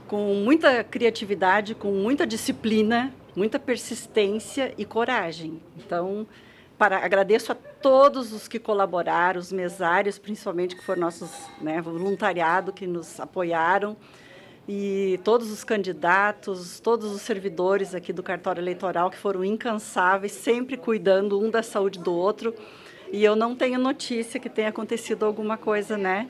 com muita criatividade, com muita disciplina, muita persistência e coragem. Então, agradeço a todos os que colaboraram, os mesários, principalmente, que foram nossos, né, voluntariado, que nos apoiaram, e todos os candidatos, todos os servidores aqui do cartório eleitoral, que foram incansáveis, sempre cuidando um da saúde do outro. E eu não tenho notícia que tenha acontecido alguma coisa, né,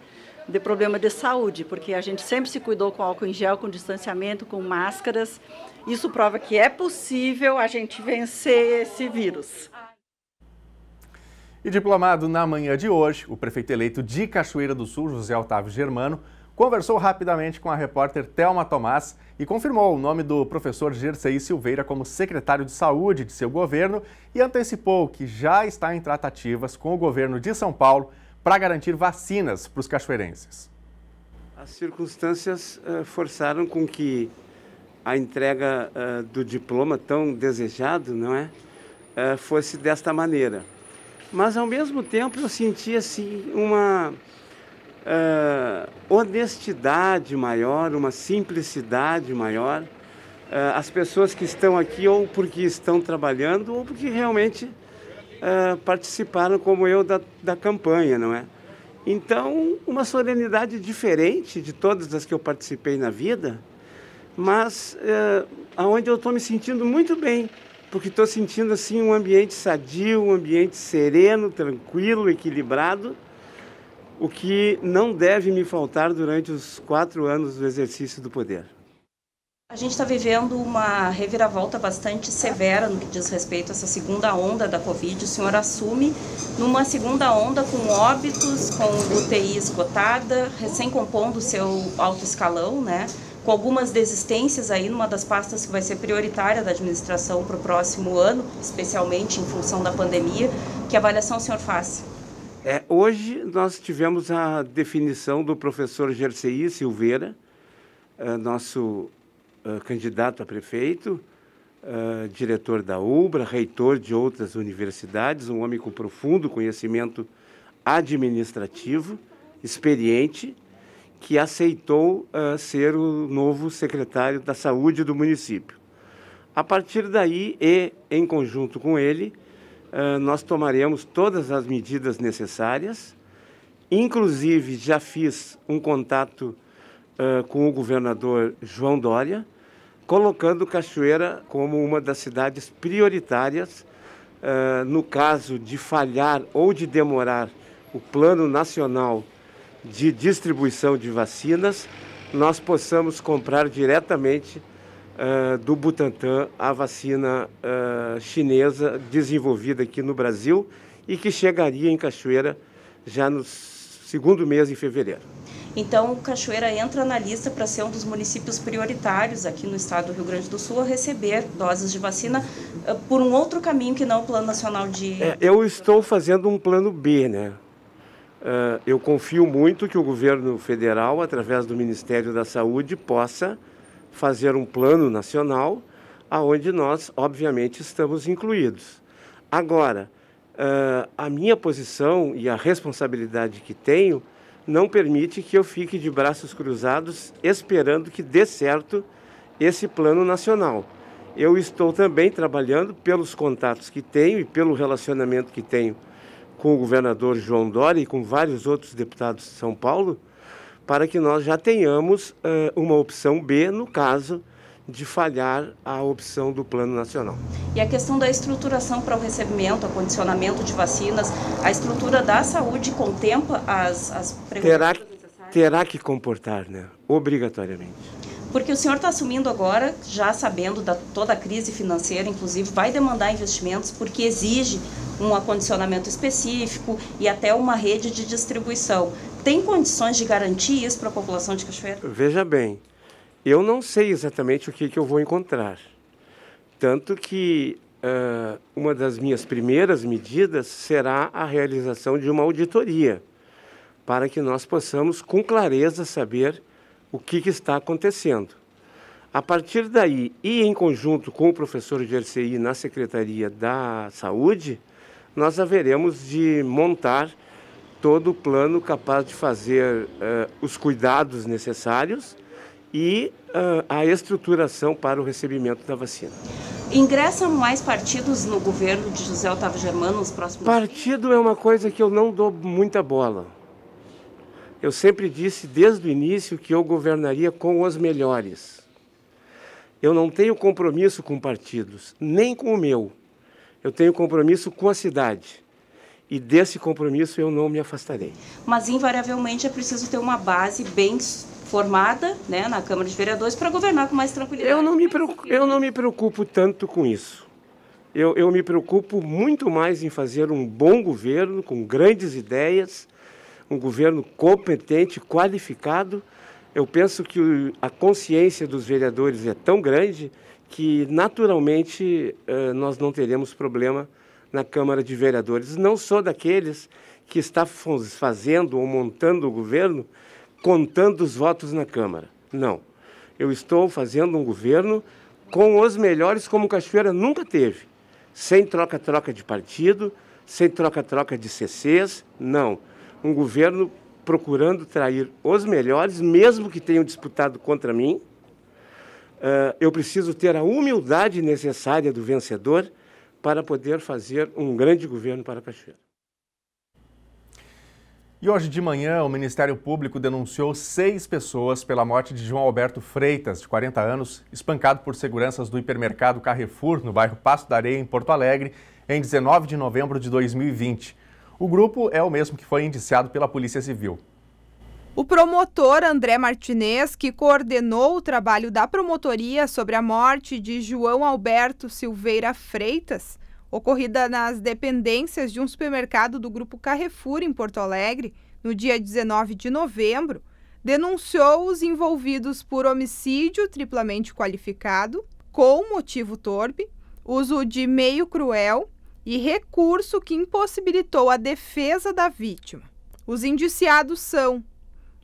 de problema de saúde, porque a gente sempre se cuidou com álcool em gel, com distanciamento, com máscaras. Isso prova que é possível a gente vencer esse vírus. E diplomado na manhã de hoje, o prefeito eleito de Cachoeira do Sul, José Otávio Germano, conversou rapidamente com a repórter Thelma Tomás e confirmou o nome do professor Gercei Silveira como secretário de saúde de seu governo e antecipou que já está em tratativas com o governo de São Paulo para garantir vacinas para os cachoeirenses. As circunstâncias forçaram com que a entrega do diploma tão desejado, não é, fosse desta maneira. Mas, ao mesmo tempo, eu senti assim, uma honestidade maior, uma simplicidade maior. As pessoas que estão aqui ou porque estão trabalhando ou porque realmente participaram, como eu, da campanha, não é? Então, uma solenidade diferente de todas as que eu participei na vida, mas onde eu estou me sentindo muito bem, porque estou sentindo assim um ambiente sadio, um ambiente sereno, tranquilo, equilibrado, o que não deve me faltar durante os 4 anos do exercício do poder. A gente está vivendo uma reviravolta bastante severa no que diz respeito a essa segunda onda da Covid. O senhor assume numa segunda onda com óbitos, com UTI esgotada, recém-compondo o seu alto escalão, né? Com algumas desistências aí numa das pastas que vai ser prioritária da administração para o próximo ano, especialmente em função da pandemia. Que avaliação o senhor faz? Hoje nós tivemos a definição do professor Gercei Silveira, nosso candidato a prefeito, diretor da UBRA, reitor de outras universidades, um homem com profundo conhecimento administrativo, experiente, que aceitou ser o novo secretário da Saúde do município. A partir daí, e em conjunto com ele, nós tomaremos todas as medidas necessárias, inclusive já fiz um contato com o governador João Dória, colocando Cachoeira como uma das cidades prioritárias no caso de falhar ou de demorar o Plano Nacional de Distribuição de Vacinas, nós possamos comprar diretamente do Butantan a vacina chinesa desenvolvida aqui no Brasil e que chegaria em Cachoeira já no segundo mês de fevereiro. Então, Cachoeira entra na lista para ser um dos municípios prioritários aqui no estado do Rio Grande do Sul a receber doses de vacina por um outro caminho que não o Plano Nacional de... Eu estou fazendo um plano B, né? Eu confio muito que o governo federal, através do Ministério da Saúde, possa fazer um plano nacional, onde nós, obviamente, estamos incluídos. Agora, a minha posição e a responsabilidade que tenho não permite que eu fique de braços cruzados esperando que dê certo esse plano nacional. Eu estou também trabalhando pelos contatos que tenho e pelo relacionamento que tenho com o governador João Dória e com vários outros deputados de São Paulo, para que nós já tenhamos uma opção B no caso de falhar a opção do Plano Nacional. E a questão da estruturação para o recebimento, acondicionamento de vacinas, a estrutura da saúde contempla as preventivas necessárias? Terá que comportar, né? Obrigatoriamente. Porque o senhor está assumindo agora, já sabendo da toda a crise financeira, inclusive, vai demandar investimentos porque exige um acondicionamento específico e até uma rede de distribuição. Tem condições de garantir isso para a população de Cachoeira? Veja bem, eu não sei exatamente o que eu vou encontrar. Tanto que uma das minhas primeiras medidas será a realização de uma auditoria, para que nós possamos, com clareza, saber o que está acontecendo. A partir daí, e em conjunto com o professor Gercei na Secretaria da Saúde, nós haveremos de montar todo o plano capaz de fazer os cuidados necessários e a estruturação para o recebimento da vacina. Ingressam mais partidos no governo de José Otávio Germano nos próximos dias? Partido é uma coisa que eu não dou muita bola. Eu sempre disse desde o início que eu governaria com os melhores. Eu não tenho compromisso com partidos, nem com o meu. Eu tenho compromisso com a cidade. E desse compromisso eu não me afastarei. Mas, invariavelmente, é preciso ter uma base bem formada, né, na Câmara de Vereadores para governar com mais tranquilidade. Eu não me preocupo tanto com isso. Eu me preocupo muito mais em fazer um bom governo, com grandes ideias, um governo competente, qualificado. Eu penso que a consciência dos vereadores é tão grande que, naturalmente, nós não teremos problema na Câmara de Vereadores. Não sou daqueles que está fazendo ou montando o governo contando os votos na Câmara. Não. Eu estou fazendo um governo com os melhores, como Cachoeira nunca teve. Sem troca-troca de partido, sem troca-troca de CCs, não. Um governo procurando trair os melhores, mesmo que tenham disputado contra mim. Eu preciso ter a humildade necessária do vencedor para poder fazer um grande governo para Cachoeira. E hoje de manhã, o Ministério Público denunciou 6 pessoas pela morte de João Alberto Freitas, de 40 anos, espancado por seguranças do hipermercado Carrefour, no bairro Passo da Areia, em Porto Alegre, em 19 de novembro de 2020. O grupo é o mesmo que foi indiciado pela Polícia Civil. O promotor André Martinez, que coordenou o trabalho da promotoria sobre a morte de João Alberto Silveira Freitas, ocorrida nas dependências de um supermercado do grupo Carrefour, em Porto Alegre, no dia 19 de novembro, denunciou os envolvidos por homicídio triplamente qualificado, com motivo torpe, uso de meio cruel e recurso que impossibilitou a defesa da vítima. Os indiciados são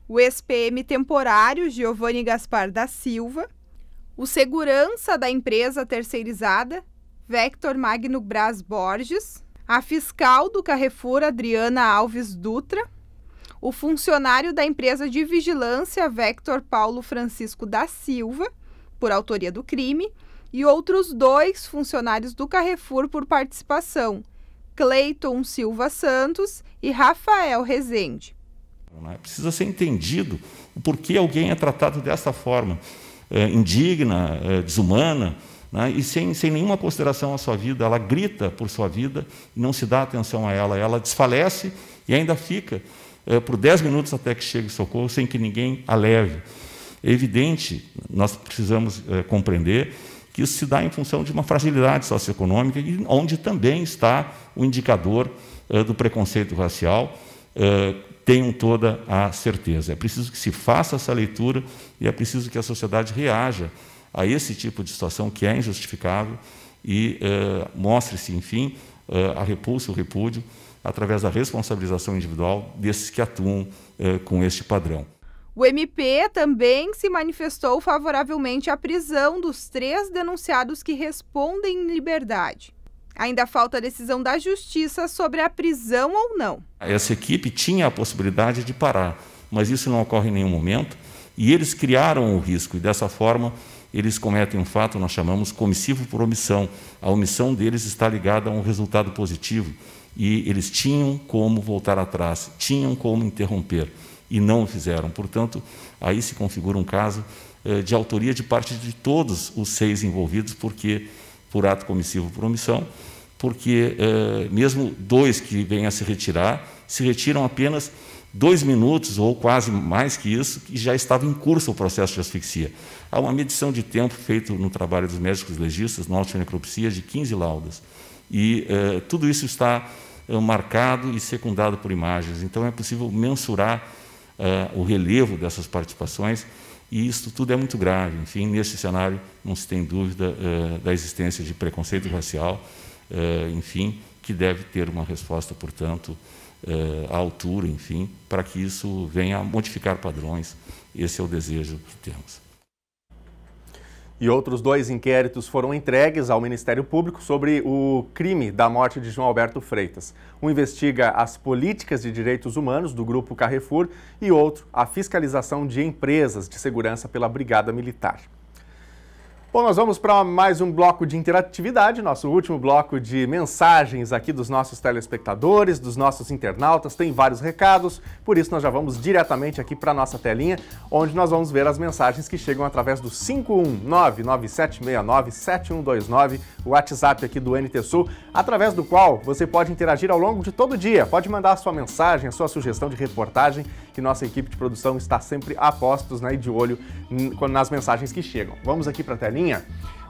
o ex-PM temporário Giovanni Gaspar da Silva, o segurança da empresa terceirizada Vector Magno Braz Borges, a fiscal do Carrefour Adriana Alves Dutra, o funcionário da empresa de vigilância Vector Paulo Francisco da Silva, por autoria do crime, e outros 2 funcionários do Carrefour por participação, Cleiton Silva Santos e Rafael Rezende. Precisa ser entendido o porquê alguém é tratado dessa forma, indigna, desumana, né? E sem nenhuma consideração à sua vida. Ela grita por sua vida e não se dá atenção a ela. Ela desfalece e ainda fica por 10 minutos até que chegue o socorro, sem que ninguém a leve. É evidente, nós precisamos compreender que isso se dá em função de uma fragilidade socioeconômica, e onde também está o indicador do preconceito racial. Tenham toda a certeza. É preciso que se faça essa leitura e é preciso que a sociedade reaja a esse tipo de situação que é injustificável e mostre-se, enfim, a repulsa, o repúdio, através da responsabilização individual desses que atuam com este padrão. O MP também se manifestou favoravelmente à prisão dos 3 denunciados que respondem em liberdade. Ainda falta a decisão da Justiça sobre a prisão ou não. Essa equipe tinha a possibilidade de parar, mas isso não ocorre em nenhum momento, e eles criaram o risco, e dessa forma eles cometem um fato, nós chamamos comissivo por omissão. A omissão deles está ligada a um resultado positivo, e eles tinham como voltar atrás, tinham como interromper, e não o fizeram. Portanto, aí se configura um caso de autoria de parte de todos os 6 envolvidos, porque por ato comissivo por omissão, porque mesmo 2 que vêm a se retiram apenas 2 minutos, ou quase mais que isso, que já estava em curso o processo de asfixia. Há uma medição de tempo feita no trabalho dos médicos legistas, na autonecropsia, de 15 laudas. E tudo isso está marcado e secundado por imagens. Então, é possível mensurar o relevo dessas participações, e isso tudo é muito grave. Enfim, nesse cenário, não se tem dúvida da existência de preconceito racial, enfim, que deve ter uma resposta, portanto, à altura, enfim, para que isso venha a modificar padrões. Esse é o desejo que temos. E outros 2 inquéritos foram entregues ao Ministério Público sobre o crime da morte de João Alberto Freitas. Um investiga as políticas de direitos humanos do Grupo Carrefour e outro a fiscalização de empresas de segurança pela Brigada Militar. Bom, nós vamos para mais um bloco de interatividade, nosso último bloco de mensagens aqui dos nossos telespectadores, dos nossos internautas. Tem vários recados, por isso nós já vamos diretamente aqui para a nossa telinha, onde nós vamos ver as mensagens que chegam através do 51997697129, o WhatsApp aqui do NT Sul, através do qual você pode interagir ao longo de todo o dia. Pode mandar a sua mensagem, a sua sugestão de reportagem, que nossa equipe de produção está sempre a postos, né, e de olho nas mensagens que chegam. Vamos aqui para a telinha.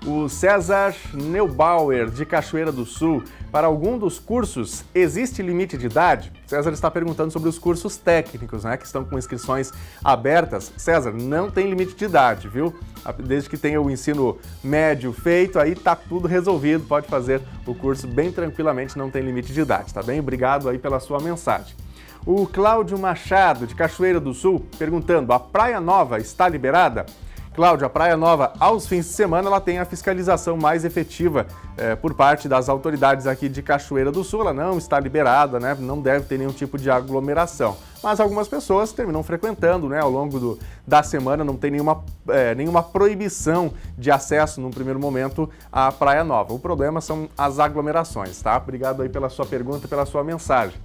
O César Neubauer, de Cachoeira do Sul. Para algum dos cursos, existe limite de idade? César está perguntando sobre os cursos técnicos, né, que estão com inscrições abertas. César, não tem limite de idade, viu? Desde que tenha o ensino médio feito, aí tá tudo resolvido. Pode fazer o curso bem tranquilamente, não tem limite de idade, tá bem? Obrigado aí pela sua mensagem. O Cláudio Machado, de Cachoeira do Sul, perguntando: a Praia Nova está liberada? Cláudio, a Praia Nova, aos fins de semana, ela tem a fiscalização mais efetiva por parte das autoridades aqui de Cachoeira do Sul. Ela não está liberada, né? Não deve ter nenhum tipo de aglomeração. Mas algumas pessoas terminam frequentando, né? Ao longo da semana, não tem nenhuma proibição de acesso, num primeiro momento, à Praia Nova. O problema são as aglomerações, tá? Obrigado aí pela sua pergunta, pela sua mensagem.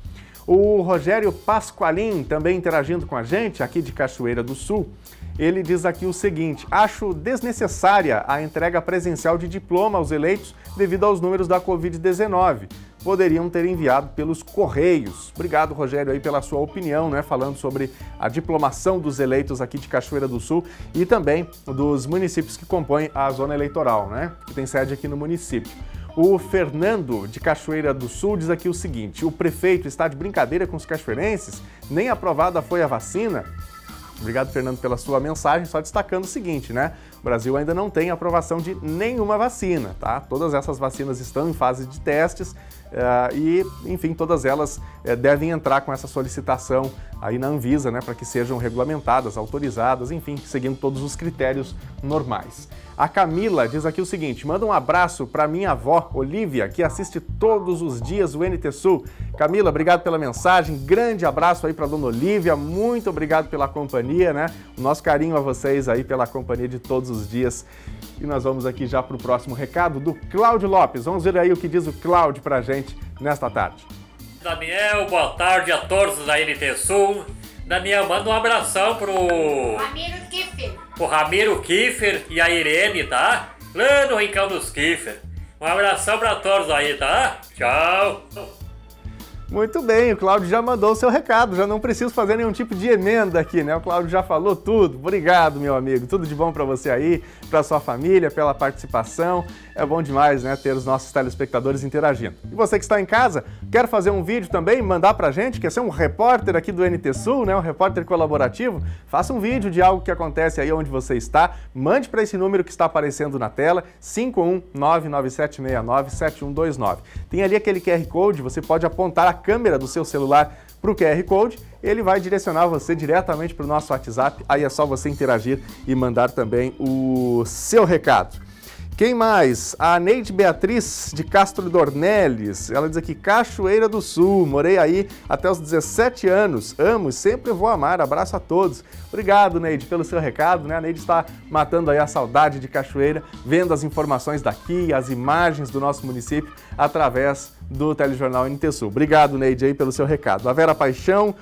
O Rogério Pasqualin, também interagindo com a gente, aqui de Cachoeira do Sul, ele diz aqui o seguinte: acho desnecessária a entrega presencial de diploma aos eleitos devido aos números da Covid-19. Poderiam ter enviado pelos Correios. Obrigado, Rogério, aí pela sua opinião, né? Falando sobre a diplomação dos eleitos aqui de Cachoeira do Sul e também dos municípios que compõem a zona eleitoral, né? Que tem sede aqui no município. O Fernando, de Cachoeira do Sul, diz aqui o seguinte: o prefeito está de brincadeira com os cachoeirenses? Nem aprovada foi a vacina? Obrigado, Fernando, pela sua mensagem, só destacando o seguinte, né? O Brasil ainda não tem aprovação de nenhuma vacina, tá? Todas essas vacinas estão em fase de testes e, enfim, todas elas devem entrar com essa solicitação aí na Anvisa, né? Para que sejam regulamentadas, autorizadas, enfim, seguindo todos os critérios normais. A Camila diz aqui o seguinte: manda um abraço para minha avó, Olívia, que assiste todos os dias o NT Sul. Camila, obrigado pela mensagem, grande abraço aí para dona Olívia, muito obrigado pela companhia, né? O nosso carinho a vocês aí pela companhia de todos os dias. E nós vamos aqui já para o próximo recado do Cláudio Lopes. Vamos ver aí o que diz o Cláudio pra gente nesta tarde. Daniel, boa tarde a todos da NT Sul. Daniel, manda um abração pro Ramiro Kiefer e a Irene, tá? Lá no Rincão dos Kiefer. Um abração pra todos aí, tá? Tchau! Muito bem, o Cláudio já mandou o seu recado, já não preciso fazer nenhum tipo de emenda aqui, né? O Cláudio já falou tudo. Obrigado, meu amigo. Tudo de bom para você aí, para sua família, pela participação. É bom demais, né, ter os nossos telespectadores interagindo. E você que está em casa, quer fazer um vídeo também, mandar pra gente, quer ser um repórter aqui do NT Sul, né, um repórter colaborativo? Faça um vídeo de algo que acontece aí onde você está, mande para esse número que está aparecendo na tela, 51997697129. Tem ali aquele QR Code, você pode apontar a câmera do seu celular para o QR Code, ele vai direcionar você diretamente para o nosso WhatsApp, aí é só você interagir e mandar também o seu recado. Quem mais? A Neide Beatriz de Castro Dornelles, ela diz aqui: Cachoeira do Sul, morei aí até os 17 anos, amo e sempre vou amar, abraço a todos. Obrigado, Neide, pelo seu recado, né? A Neide está matando aí a saudade de Cachoeira, vendo as informações daqui, as imagens do nosso município através do telejornal NT Sul. Obrigado, Neide, aí pelo seu recado. A Vera Paixão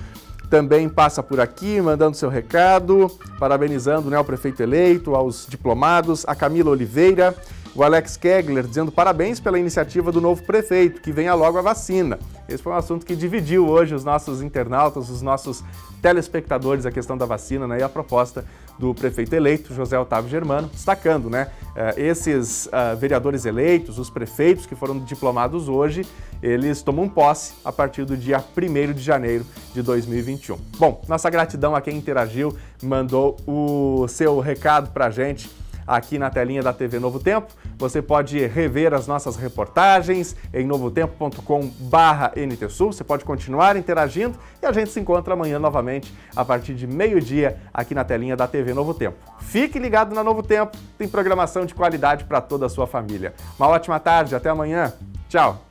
também passa por aqui, mandando seu recado, parabenizando, né, o prefeito eleito, aos diplomados, a Camila Oliveira, o Alex Kegler dizendo parabéns pela iniciativa do novo prefeito, que venha logo a vacina. Esse foi um assunto que dividiu hoje os nossos internautas, os nossos telespectadores, a questão da vacina, né, e a proposta do prefeito eleito, José Otávio Germano, destacando, né, esses vereadores eleitos, os prefeitos que foram diplomados hoje, eles tomam posse a partir do dia 1º de janeiro de 2021. Bom, nossa gratidão a quem interagiu, mandou o seu recado pra gente aqui na telinha da TV Novo Tempo. Você pode rever as nossas reportagens em novotempo.com/NTSul. Você pode continuar interagindo e a gente se encontra amanhã novamente a partir de meio-dia aqui na telinha da TV Novo Tempo. Fique ligado na Novo Tempo, tem programação de qualidade para toda a sua família. Uma ótima tarde, até amanhã. Tchau!